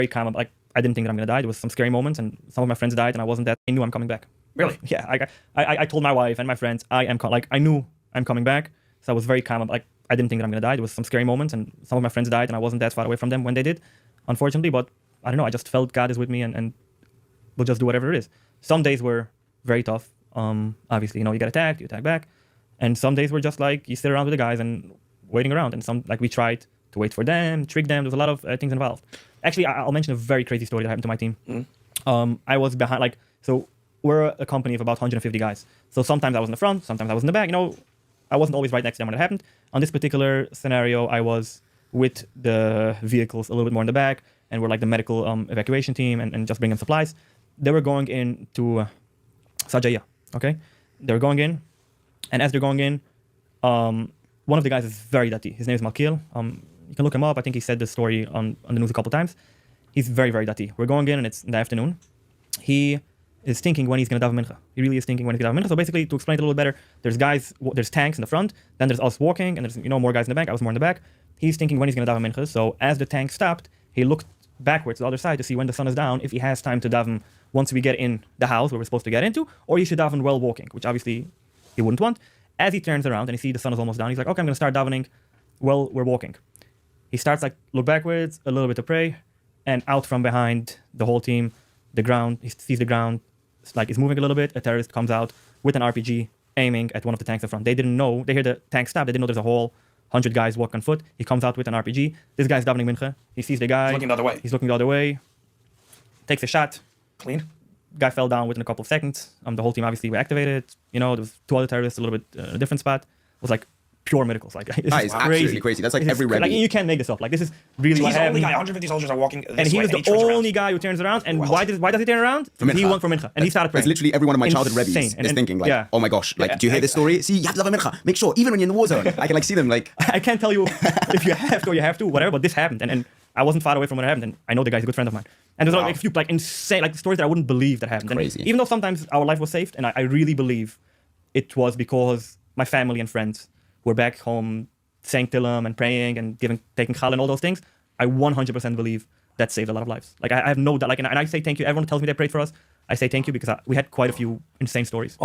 very calm. Like, I didn't think that I'm gonna die. There was some scary moments, and some of my friends died, and I wasn't that. I knew I'm coming back. Really? Yeah. I told my wife and my friends I knew I'm coming back. So I was very calm. Like, I didn't think that I'm gonna die. There was some scary moments, and some of my friends died, and I wasn't that far away from them when they did, unfortunately. But I don't know. I just felt God is with me, and we'll just do whatever it is. Some days were very tough. Obviously, you get attacked, you attack back, and some days were just like you sit around with the guys and waiting around. And some, like, we tried to wait for them, trick them. There's a lot of things involved. Actually, I'll mention a very crazy story that happened to my team. I was behind, so we're a company of about 150 guys. So sometimes I was in the front, sometimes I was in the back. I wasn't always right next to them when it happened. On this particular scenario, I was with the vehicles a little bit more in the back, and we're like the medical evacuation team and just bringing supplies. They were going into Sajaya, okay? They were going in, and as they're going in, one of the guys is very dati. His name is Malkil. You can look him up. I think he said this story on the news a couple times. He's very, very dati. We're going in, and it's in the afternoon. He is thinking when he's going to daven mincha. He really is thinking when he's going to daven mincha. So basically, to explain it a little better, there's tanks in the front, then there's us walking, and there's more guys in the back. I was more in the back. He's thinking when he's going to daven mincha. So as the tank stopped, he looked backwards to the other side to see when the sun is down, if he has time to daven once we get in the house where we're supposed to get into, or he should daven while walking, which obviously he wouldn't want. As he turns around and he sees the sun is almost down, he's like, okay, I'm going to start davening while we're walking. He starts look backwards, a little bit to pray, and out from behind the whole team, the ground, he sees the ground, it's moving a little bit. A terrorist comes out with an RPG aiming at one of the tanks in front. They didn't know, they hear the tank stop, they didn't know there's a whole 100 guys walking on foot. He comes out with an RPG. This guy's davening mincha. He sees the guy. He's looking the other way. He's looking the other way. Takes a shot. Clean. Guy fell down within a couple of seconds. The whole team obviously were activated. There was 2 other terrorists, a little bit a different spot. It was pure miracles. That is absolutely crazy. That's like every Rebbe. You can't make this up. This is really So what he's the only happened. guy. 150 soldiers are walking this And he way, was and the turns around. only guy who turns around. And Wow. why does he turn around? For mincha. He went for mincha, and he started praying. That's literally every one of my childhood Rebbes Insane. is thinking yeah. oh my gosh, do you hear this story? See, you have to love a mincha. Make sure, even when you're in the war zone, I can see them I can't tell you if you have to or you have to, whatever, but this happened. And I wasn't far away from when it happened. And I know the guy's a good friend of mine. And there's a few insane stories that I wouldn't believe that happened. Crazy. And even though sometimes our life was saved, and I really believe it was because my family and friends were back home saying Tillam and praying and taking chal and all those things, I 100% believe that saved a lot of lives. I have no doubt. And I say thank you. Everyone tells me they prayed for us. I say thank you because we had quite a few insane stories.